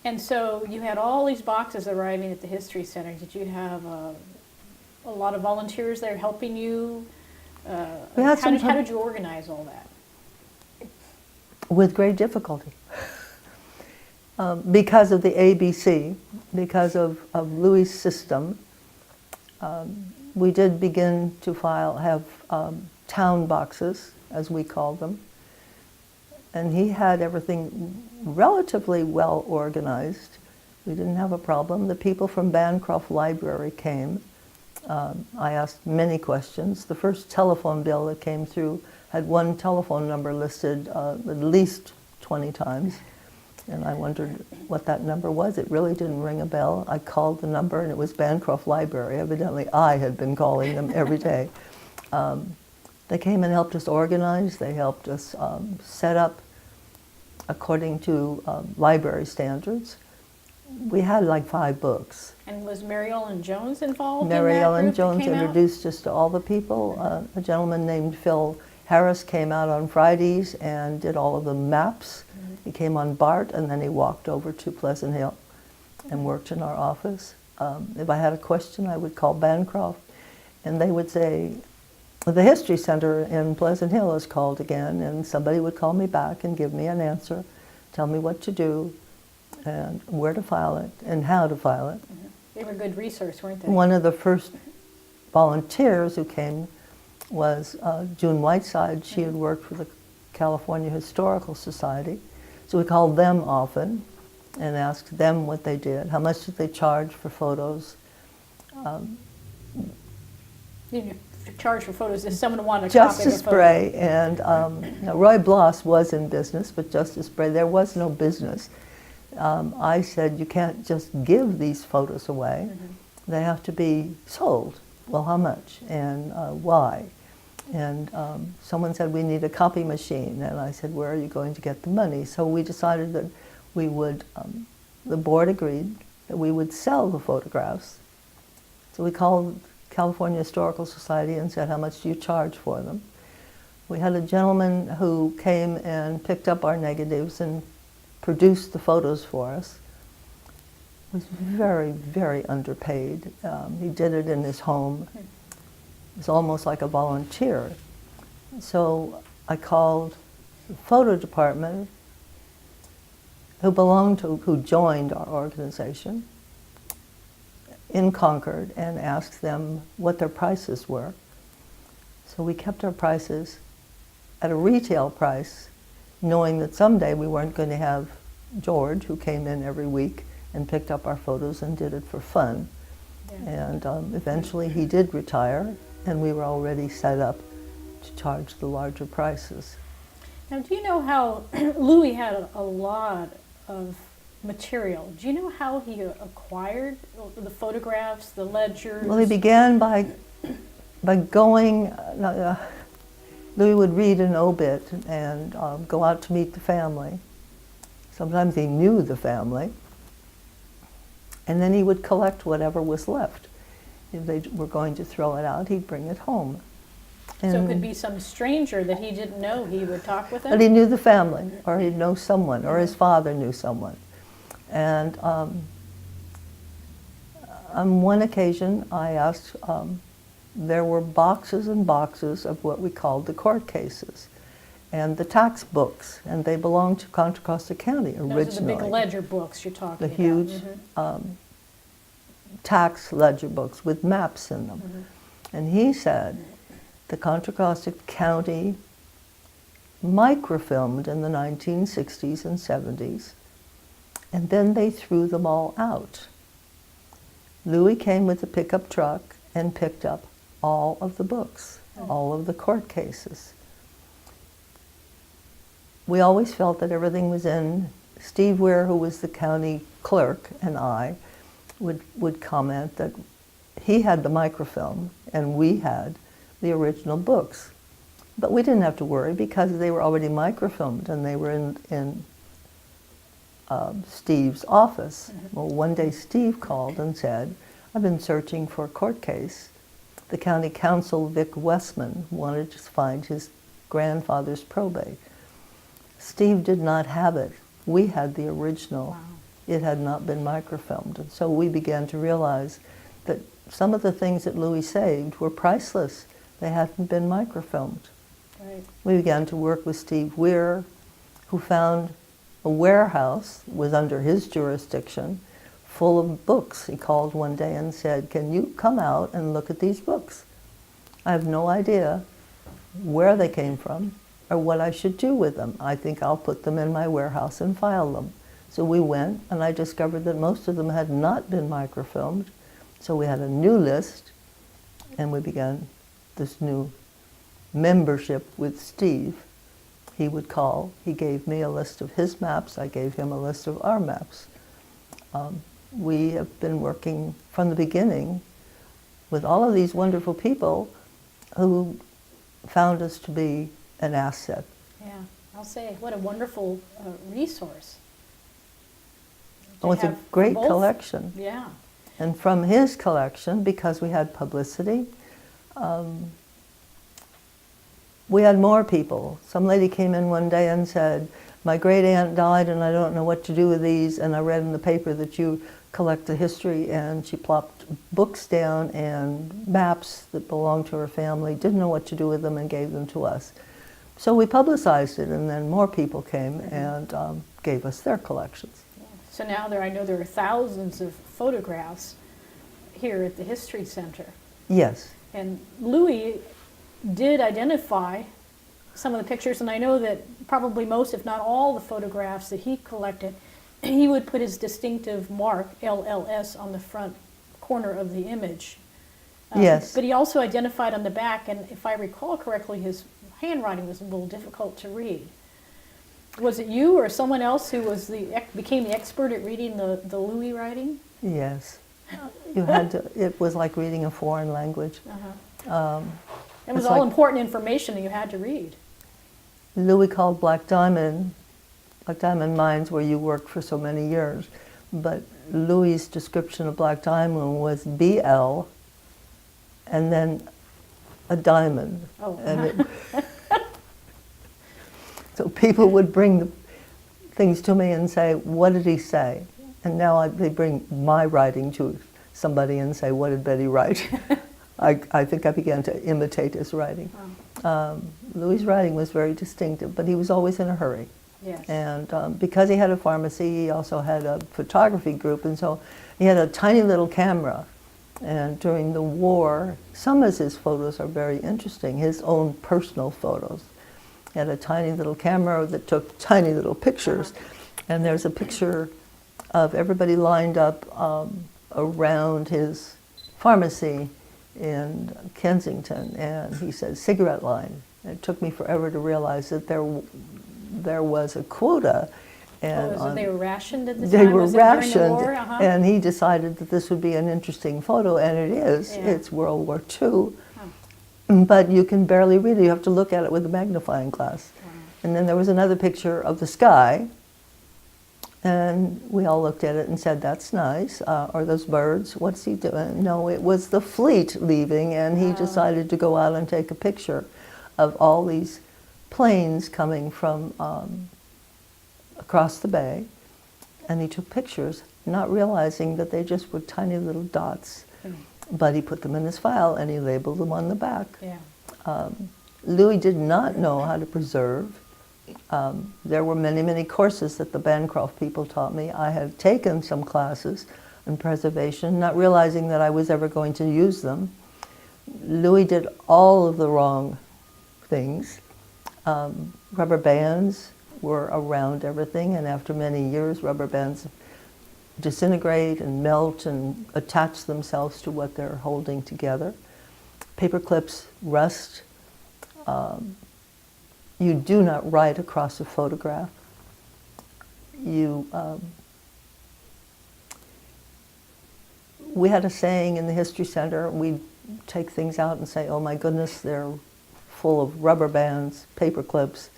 And so you had all these boxes arriving at the History Center. Did you have a lot of volunteers there helping you? How did you organize all that? With great difficulty. Because of the ABC, because of Louis' system, we did begin to have town boxes, as we called them. And he had everything relatively well organized. We didn't have a problem. The people from Bancroft Library came. I asked many questions. The first telephone bill that came through had one telephone number listed at least 20 times. And I wondered what that number was. It really didn't ring a bell. I called the number and it was Bancroft Library. Evidently I had been calling them every day. They came and helped us organize. They helped us set up according to library standards. We had like 5 books. And was Mary Ellen Jones involved Mary in that Ellen group that Jones came out? introduced us to all the people. A gentleman named Phil Harris came out on Fridays and did all of the maps. He came on BART and then he walked over to Pleasant Hill and worked in our office. If I had a question, I would call Bancroft and they would say, the History Center in Pleasant Hill is called again, and somebody would call me back and give me an answer, tell me what to do and where to file it and how to file it. They were a good resource, weren't they? One of the first volunteers who came was June Whiteside. She had worked for the California Historical Society. So we called them often and asked them what they did. How much did they charge for photos? You charge for photos if someone wanted a copy of a Justice photo. Bray and Roy Bloss was in business, but Justice Bray, there was no business. I said, you can't just give these photos away. They have to be sold. Well, how much and why? And someone said, we need a copy machine. And I said, where are you going to get the money? So we decided that we would, the board agreed that we would sell the photographs. So we called California Historical Society and said, how much do you charge for them? We had a gentleman who came and picked up our negatives and produced the photos for us. He was very, very underpaid. He did it in his home. It was almost like a volunteer. So I called the photo department who joined our organization in Concord and asked them what their prices were. So we kept our prices at a retail price, knowing that someday we weren't going to have George, who came in every week and picked up our photos and did it for fun. Yeah. And eventually he did retire, and we were already set up to charge the larger prices. Now, do you know how Louis had a lot of material? Do you know how he acquired the photographs, the ledgers? Well, he began by going, Louis would read an obit and go out to meet the family. Sometimes he knew the family. And then he would collect whatever was left. If they were going to throw it out, he'd bring it home. And so it could be some stranger that he didn't know. He would talk with them? But he knew the family, or he'd know someone, or his father knew someone. And on one occasion, I asked, there were boxes and boxes of what we called the court cases and the tax books, and they belonged to Contra Costa County originally. Those are the big ledger books you're talking the about. Huge tax ledger books with maps in them. And he said the Contra Costa County microfilmed in the 1960s and 70s, and then they threw them all out. Louis came with a pickup truck and picked up all of the books, all of the court cases. We always felt that everything was in. Steve Weir, who was the county clerk, and I would comment that he had the microfilm and we had the original books. But we didn't have to worry because they were already microfilmed and they were in Steve's office. Well, one day Steve called and said, I've been searching for a court case. The county counsel, Vic Westman, wanted to find his grandfather's probate. Steve did not have it. We had the original. Wow. it had not been microfilmed. And so we began to realize that some of the things that Louis saved were priceless. They hadn't been microfilmed. Right. We began to work with Steve Weir, who found a warehouse, was under his jurisdiction, full of books. He called one day and said, "Can you come out and look at these books? I have no idea where they came from or what I should do with them. I think I'll put them in my warehouse and file them." So we went, and I discovered that most of them had not been microfilmed. So we had a new list, and we began this new membership with Steve. He would call, he gave me a list of his maps, I gave him a list of our maps. We have been working from the beginning with all of these wonderful people who found us to be an asset. Yeah, I'll say, what a wonderful resource. Oh, it's a great collection. Yeah. And from his collection, because we had publicity, we had more people. Some lady came in one day and said, "My great aunt died and I don't know what to do with these, and I read in the paper that you collect the history," and she plopped books down and maps that belonged to her family, didn't know what to do with them, and gave them to us. So we publicized it, and then more people came and gave us their collections. Yeah. So now I know there are thousands of photographs here at the History Center. Yes. And Louis did identify some of the pictures, and I know that probably most, if not all, the photographs that he collected, he would put his distinctive mark, LLS, on the front corner of the image. Yes. But he also identified on the back, and if I recall correctly, his handwriting was a little difficult to read. Was it you or someone else who was became the expert at reading the Louis writing? Yes. You had to, it was like reading a foreign language. It was all important information that you had to read. Louis called Black Diamond Mines, where you worked for so many years, but Louis's description of Black Diamond was BL and then a diamond. Oh. And so people would bring the things to me and say, "What did he say?" And now they bring my writing to somebody and say, "What did Betty write?" I think I began to imitate his writing. Louis' writing was very distinctive, but he was always in a hurry. Yes. And because he had a pharmacy, he also had a photography group, and so he had a tiny little camera. And during the war, some of his photos are very interesting, his own personal photos. He had a tiny little camera that took tiny little pictures. And there's a picture of everybody lined up around his pharmacy in Kensington, and he said, "Cigarette line." And it took me forever to realize that there was a quota. And so they were rationed at the time? They were Was it during the rationed, war? and he decided that this would be an interesting photo, and it is. Yeah. It's World War II, but you can barely read it. You have to look at it with a magnifying glass. Wow. And then there was another picture of the sky, and we all looked at it and said, "That's nice." Are those birds? What's he doing? No, it was the fleet leaving, and he decided to go out and take a picture of all these planes coming from across the bay. And he took pictures, not realizing that they just were tiny little dots. But he put them in his file, and he labeled them on the back. Yeah. Louis did not know how to preserve. There were many, many courses that the Bancroft people taught me. I had taken some classes in preservation, not realizing that I was ever going to use them. Louis did all of the wrong things. Rubber bands were around everything, and after many years, rubber bands disintegrate and melt and attach themselves to what they're holding together. Paper clips rust. You do not write across a photograph. We had a saying in the History Center, we'd take things out and say, "Oh my goodness, they're full of rubber bands, paper clips,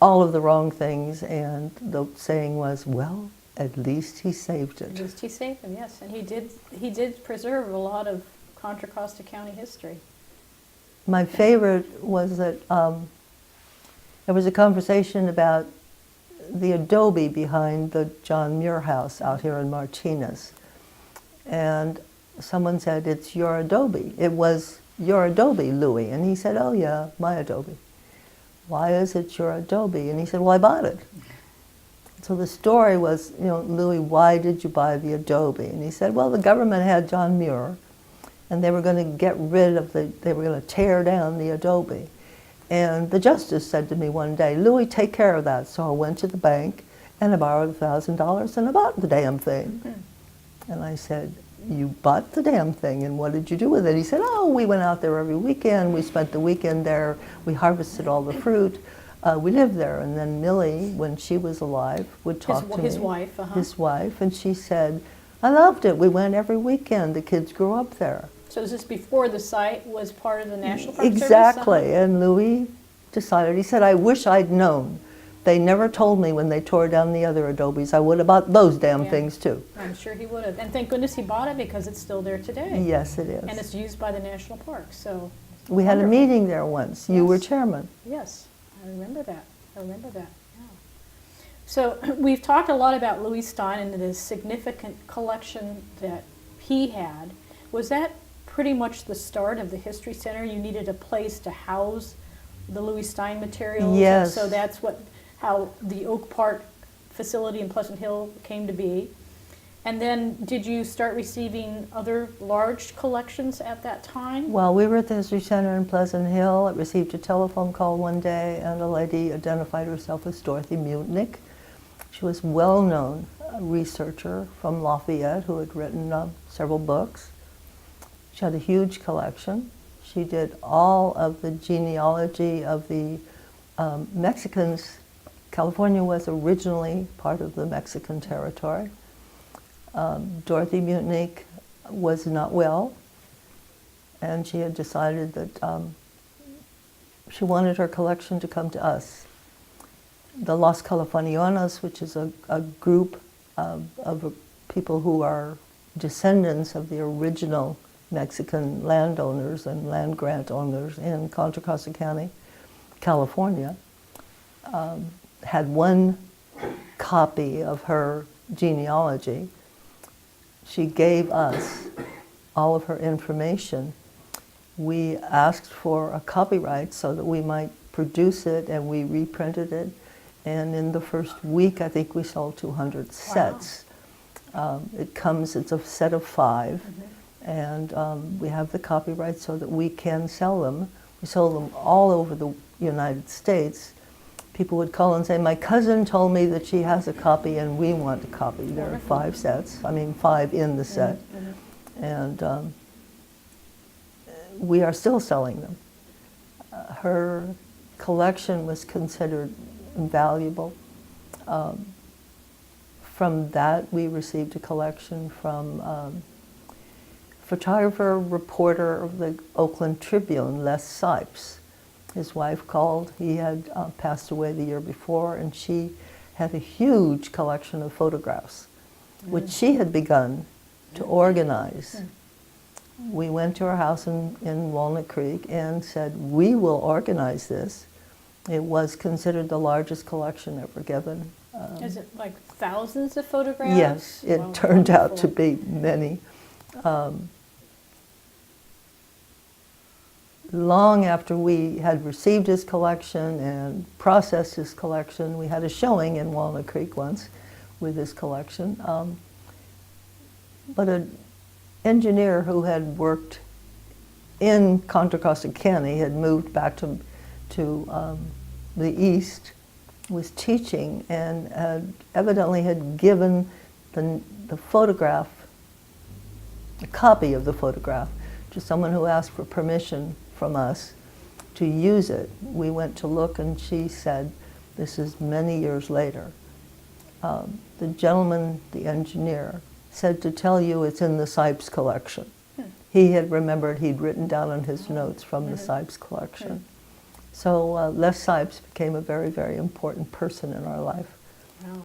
all of the wrong things," and the saying was, "Well, at least he saved it." At least he saved them, yes. And he did preserve a lot of Contra Costa County history. My favorite was that there was a conversation about the Adobe behind the John Muir house out here in Martinez. And someone said, "It's your Adobe." It was "Your Adobe, Louis." And he said, "Oh yeah, my Adobe." "Why is it your Adobe?" And he said, "Well, I bought it." So the story was, "Louis, why did you buy the Adobe?" And he said, "Well, the government had John Muir, and they were going to get rid of they were going to tear down the Adobe. And the justice said to me one day, 'Louis, take care of that.' So I went to the bank and I borrowed $1,000 and I bought the damn thing." And I said, "You bought the damn thing, and what did you do with it?" He said, "Oh, we went out there every weekend. We spent the weekend there. We harvested all the fruit. We lived there." And then Millie, when she was alive, would talk to me. His wife, His wife, and she said, "I loved it. We went every weekend. The kids grew up there." So is this before the site was part of the National Park Service? Exactly. And Louis decided, he said, "I wish I'd known. They never told me when they tore down the other Adobes. I would have bought those damn things too." I'm sure he would have. And thank goodness he bought it, because it's still there today. Yes, it is. And it's used by the National Park, so. We had a wonderful. meeting there once. You were Yes. chairman. Yes, I remember that. Yeah. So we've talked a lot about Louis Stein and the significant collection that he had. Was that pretty much the start of the History Center? You needed a place to house the Louis Stein materials? Yes. And so that's how the Oak Park facility in Pleasant Hill came to be. And then did you start receiving other large collections at that time? Well, we were at the History Center in Pleasant Hill. I received a telephone call one day, and a lady identified herself as Dorothy Mutnick. She was a well-known researcher from Lafayette who had written several books. She had a huge collection. She did all of the genealogy of the Mexicans. California was originally part of the Mexican territory. Dorothy Mutnick was not well, and she had decided that she wanted her collection to come to us. The Los Californianos, which is a group of people who are descendants of the original Mexican landowners and land grant owners in Contra Costa County, California, had one copy of her genealogy. She gave us all of her information. We asked for a copyright so that we might produce it, and we reprinted it. And in the first week, I think we sold 200 sets. It's a set of 5. And we have the copyright so that we can sell them. We sold them all over the United States. People would call and say, "My cousin told me that she has a copy and we want a copy." There are 5 sets, 5 in the set. And we are still selling them. Her collection was considered invaluable. From that, we received a collection from photographer, reporter of the Oakland Tribune, Les Sipes. His wife called. He had passed away the year before, and she had a huge collection of photographs, which she had begun to organize. We went to her house in Walnut Creek and said, "We will organize this." It was considered the largest collection ever given. Is it like thousands of photographs? Yes, it Wow, turned out to wonderful. be many. Long after we had received his collection and processed his collection, we had a showing in Walnut Creek once with his collection. But an engineer who had worked in Contra Costa County had moved back to the east, was teaching, and evidently had given the photograph, a copy of the photograph, to someone who asked for permission from us to use it. We went to look, and she said, this is many years later, the gentleman, the engineer, said to tell you it's in the Sipes collection. He had remembered, he'd written down on his notes from the Sipes collection. So Les Sipes became a very, very important person in our life.